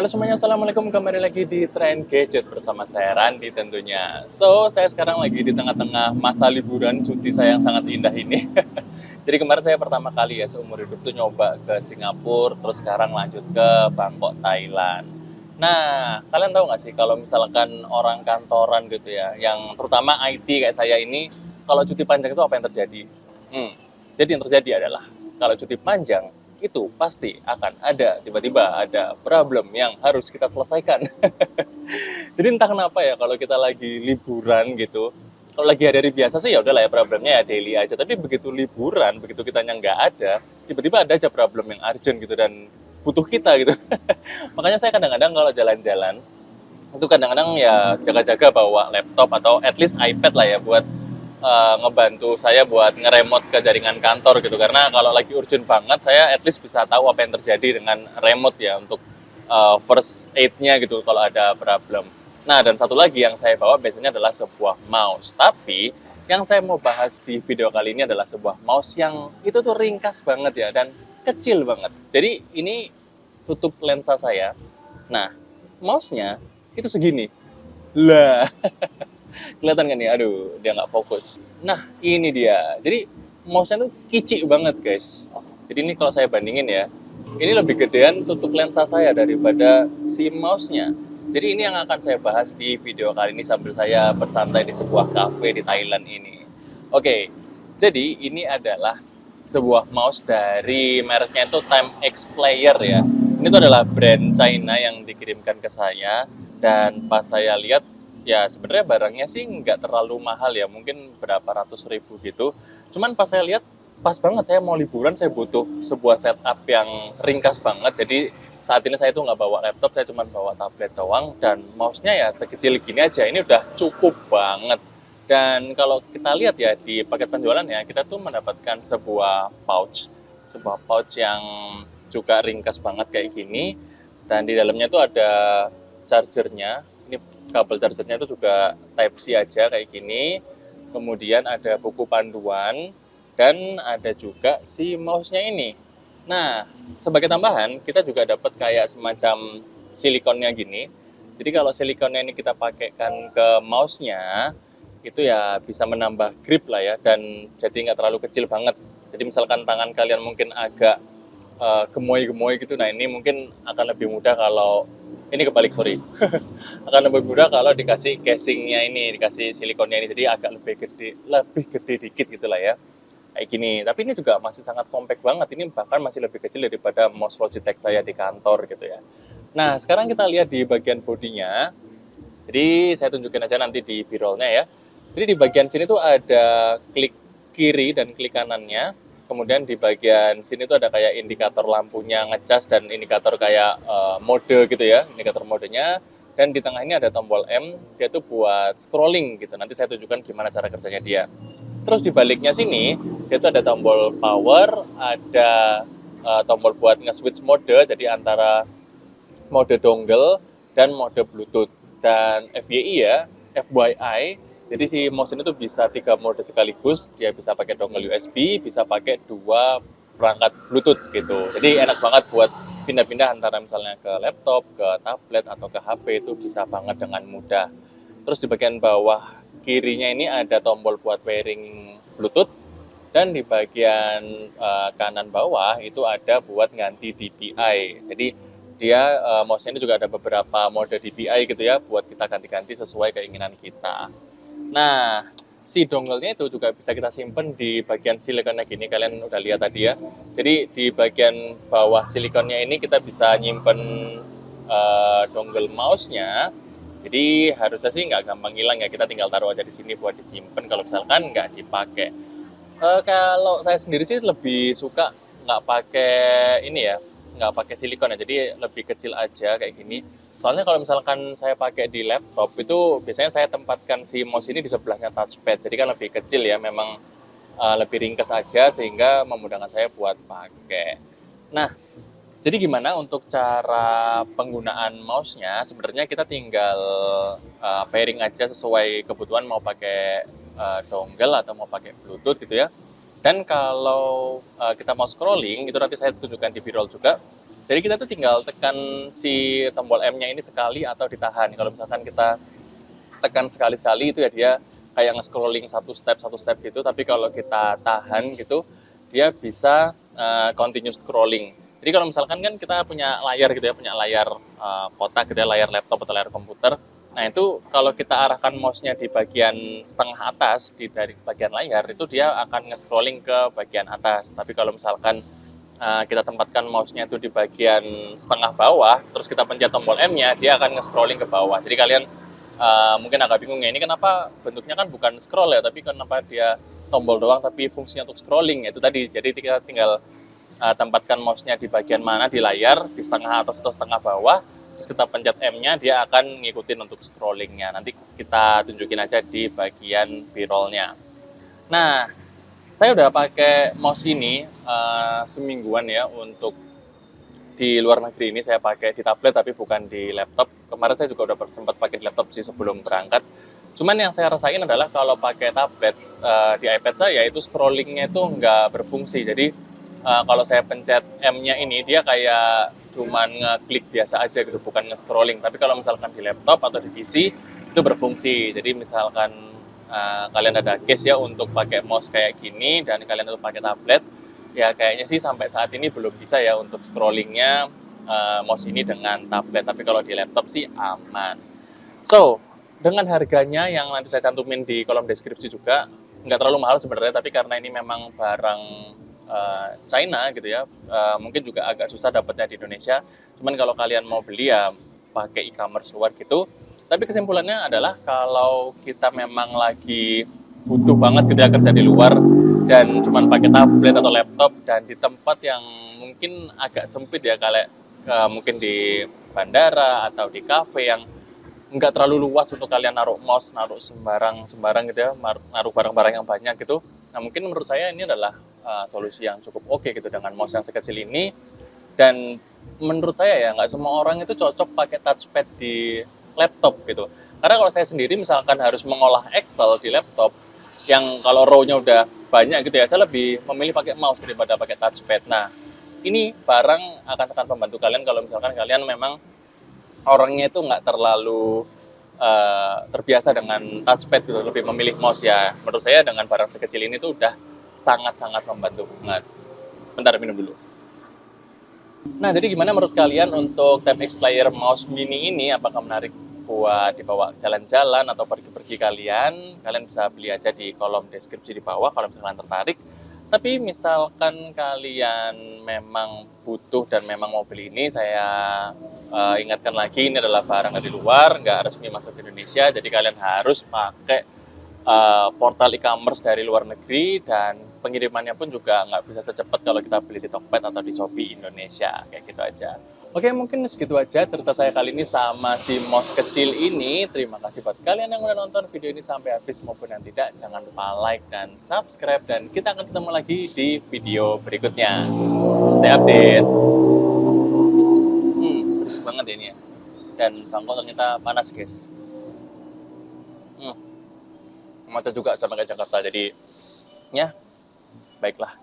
Halo semuanya, Assalamualaikum. Kembali lagi di Trend Gadget bersama saya Randi tentunya. Saya sekarang lagi di tengah-tengah masa liburan cuti saya yang sangat indah ini. Jadi kemarin saya pertama kali ya seumur hidup tuh nyoba ke Singapura, terus sekarang lanjut ke Bangkok, Thailand. Nah, kalian tahu nggak sih kalau misalkan orang kantoran gitu ya, yang terutama IT kayak saya ini, kalau cuti panjang itu apa yang terjadi? Hmm, jadi yang terjadi adalah kalau cuti panjang itu pasti akan ada tiba-tiba ada problem yang harus kita selesaikan. Jadi entah kenapa ya kalau kita lagi liburan gitu, kalau lagi hari-hari biasa sih ya udahlah ya problemnya ya daily aja. Tapi begitu liburan, begitu kitanya nggak ada, tiba-tiba ada aja problem yang urgent gitu dan butuh kita gitu. Makanya saya kadang-kadang kalau jalan-jalan itu kadang-kadang ya jaga-jaga bawa laptop atau at least iPad lah ya buat ngebantu saya buat ngeremot ke jaringan kantor gitu, karena kalau lagi urgent banget saya at least bisa tahu apa yang terjadi dengan remote ya untuk first aid-nya gitu kalau ada problem. Nah, dan satu lagi yang saya bawa biasanya adalah sebuah mouse. Tapi yang saya mau bahas di video kali ini adalah sebuah mouse yang itu tuh ringkas banget ya dan kecil banget. Jadi ini tutup lensa saya. Nah, mouse-nya itu segini. Lah, kelihatan kan nih? Aduh, dia nggak fokus. Nah, ini dia. Jadi mouse-nya tuh kicik banget, guys. Jadi ini kalau saya bandingin ya, ini lebih gedean tutup lensa saya daripada si mouse-nya. Jadi ini yang akan saya bahas di video kali ini sambil saya bersantai di sebuah cafe di Thailand ini. Oke, jadi ini adalah sebuah mouse dari mereknya itu Timex Player ya. Ini tuh adalah brand China yang dikirimkan ke saya, dan pas saya lihat ya sebenarnya barangnya sih nggak terlalu mahal ya, mungkin berapa ratus ribu gitu. Cuman pas saya lihat pas banget, saya mau liburan, saya butuh sebuah setup yang ringkas banget. Jadi saat ini saya tuh nggak bawa laptop, saya cuma bawa tablet doang, dan mouse-nya ya sekecil gini aja, ini udah cukup banget. Dan kalau kita lihat ya di paket penjualannya, kita tuh mendapatkan sebuah pouch yang juga ringkas banget kayak gini, dan di dalamnya tuh ada chargernya. Ini kabel chargernya itu juga Type C aja kayak gini. Kemudian ada buku panduan, dan ada juga si mouse-nya ini. Nah, sebagai tambahan, kita juga dapat kayak semacam silikonnya gini. Jadi kalau silikonnya ini kita pakaikan ke mouse-nya, itu ya bisa menambah grip lah ya, dan jadi nggak terlalu kecil banget. Jadi misalkan tangan kalian mungkin agak gemoy-gemoy gitu, nah ini mungkin akan lebih mudah kalau, ini kebalik, sorry. Akan lebih mudah kalau dikasih casingnya ini, dikasih silikonnya ini, jadi agak lebih gede dikit gitu lah ya. Kayak gini. Tapi ini juga masih sangat compact banget. Ini bahkan masih lebih kecil daripada mouse Logitech saya di kantor gitu ya. Nah, sekarang kita lihat di bagian bodinya. Jadi saya tunjukin aja nanti di B-roll-nya ya. Jadi di bagian sini tuh ada klik kiri dan klik kanannya. Kemudian di bagian sini tuh ada kayak indikator lampunya ngecas dan indikator kayak mode gitu ya, indikator modenya. Dan di tengah ini ada tombol M, dia tuh buat scrolling gitu. Nanti saya tunjukkan gimana cara kerjanya dia. Terus di baliknya sini, dia tuh ada tombol power, ada tombol buat nge-switch mode, jadi antara mode dongle dan mode Bluetooth. Dan FYI ya, FYI, jadi si mouse ini tuh bisa 3 mode sekaligus, dia bisa pakai dongle USB, bisa pakai 2 perangkat Bluetooth gitu. Jadi enak banget buat pindah-pindah antara misalnya ke laptop, ke tablet, atau ke HP, itu bisa banget dengan mudah. Terus di bagian bawah kirinya ini ada tombol buat pairing Bluetooth, dan di bagian kanan bawah itu ada buat ganti DPI. Jadi dia mouse ini juga ada beberapa mode DPI gitu ya, buat kita ganti-ganti sesuai keinginan kita. Nah, si dongle-nya itu juga bisa kita simpen di bagian silikonnya gini, kalian udah lihat tadi ya. Jadi di bagian bawah silikonnya ini kita bisa nyimpen dongle mouse-nya. Jadi harusnya sih nggak gampang hilang ya, kita tinggal taruh aja di sini buat disimpan kalau misalkan nggak dipakai. Kalau saya sendiri sih lebih suka nggak pakai ini ya, nggak pakai silikon ya, jadi lebih kecil aja kayak gini. Soalnya kalau misalkan saya pakai di laptop itu biasanya saya tempatkan si mouse ini di sebelahnya touchpad, jadi kan lebih kecil ya, memang lebih ringkas aja sehingga memudahkan saya buat pakai. Nah, jadi gimana untuk cara penggunaan mouse-nya? Sebenarnya kita tinggal pairing aja sesuai kebutuhan, mau pakai dongle atau mau pakai Bluetooth gitu ya. Dan kalau kita mau scrolling, itu nanti saya tunjukkan di B-roll juga. Jadi kita tuh tinggal tekan si tombol M-nya ini sekali atau ditahan. Kalau misalkan kita tekan sekali-sekali itu ya dia kayak nge-scrolling satu step gitu, tapi kalau kita tahan gitu, dia bisa continue scrolling. Jadi kalau misalkan kan kita punya layar gitu ya, punya layar kotak gitu ya, layar laptop atau layar komputer. Nah itu kalau kita arahkan mouse-nya di bagian setengah atas, dari bagian layar, itu dia akan nge-scrolling ke bagian atas. Tapi kalau misalkan kita tempatkan mouse-nya itu di bagian setengah bawah, terus kita pencet tombol M-nya, dia akan nge-scrolling ke bawah. Jadi kalian mungkin agak bingung ya, ini kenapa bentuknya kan bukan scroll ya, tapi kenapa dia tombol doang tapi fungsinya untuk scrolling ya itu tadi. Jadi kita tinggal tempatkan mouse-nya di bagian mana di layar, di setengah atas atau setengah bawah, terus kita pencet M-nya, dia akan ngikutin untuk scrollingnya. Nanti kita tunjukin aja di bagian B-roll-nya. Nah, saya udah pakai mouse ini semingguan ya untuk di luar negeri. Ini saya pakai di tablet tapi bukan di laptop. Kemarin saya juga udah sempat pakai di laptop sih sebelum berangkat. Cuman yang saya rasain adalah kalau pakai tablet di iPad saya itu scrollingnya itu nggak berfungsi. Jadi kalau saya pencet M-nya ini dia kayak cuman ngeklik biasa aja gitu, bukan nge-scrolling. Tapi kalau misalkan di laptop atau di PC itu berfungsi. Jadi misalkan kalian ada case ya untuk pakai mouse kayak gini dan kalian untuk pakai tablet, ya kayaknya sih sampai saat ini belum bisa ya untuk scrollingnya mouse ini dengan tablet. Tapi kalau di laptop sih aman. So, dengan harganya yang nanti saya cantumin di kolom deskripsi juga, nggak terlalu mahal sebenarnya, tapi karena ini memang barang China gitu ya, mungkin juga agak susah dapatnya di Indonesia. Cuman kalau kalian mau beli ya pakai e-commerce luar gitu. Tapi kesimpulannya adalah kalau kita memang lagi butuh banget ketika kerja di luar dan cuman pakai tablet atau laptop dan di tempat yang mungkin agak sempit ya, kayak mungkin di bandara atau di kafe yang nggak terlalu luas untuk kalian naruh mouse, naruh sembarang gitu ya, naruh barang-barang yang banyak gitu. Nah mungkin menurut saya ini adalah solusi yang cukup oke gitu dengan mouse yang sekecil ini. Dan menurut saya ya nggak semua orang itu cocok pakai touchpad di laptop gitu. Karena kalau saya sendiri misalkan harus mengolah Excel di laptop, yang kalau row-nya udah banyak gitu ya, saya lebih memilih pakai mouse daripada pakai touchpad. Nah, ini barang akan sangat membantu kalian kalau misalkan kalian memang orangnya itu nggak terlalu terbiasa dengan touchpad gitu, lebih memilih mouse ya. Menurut saya dengan barang sekecil ini tuh udah sangat-sangat membantu banget. Bentar, minum dulu. Nah, jadi gimana menurut kalian untuk TMX Player Mouse Mini ini? Apakah menarik buat dibawa jalan-jalan atau pergi-pergi kalian? Kalian bisa beli aja di kolom deskripsi di bawah kalau misalkan tertarik. Tapi misalkan kalian memang butuh dan memang mau beli ini, saya ingatkan lagi ini adalah barang dari luar, nggak resmi masuk ke Indonesia. Jadi kalian harus pakai portal e-commerce dari luar negeri, dan pengirimannya pun juga nggak bisa secepat kalau kita beli di Tokped atau di Shopee Indonesia, kayak gitu aja. Oke, mungkin segitu aja cerita saya kali ini sama si mouse kecil ini. Terima kasih buat kalian yang udah nonton video ini sampai habis maupun yang tidak. Jangan lupa like dan subscribe, dan kita akan ketemu lagi di video berikutnya. Stay update. Berisik banget ini ya. Dan Bangkok ternyata panas guys. Macet juga sama kayak Jakarta, jadi ya baiklah.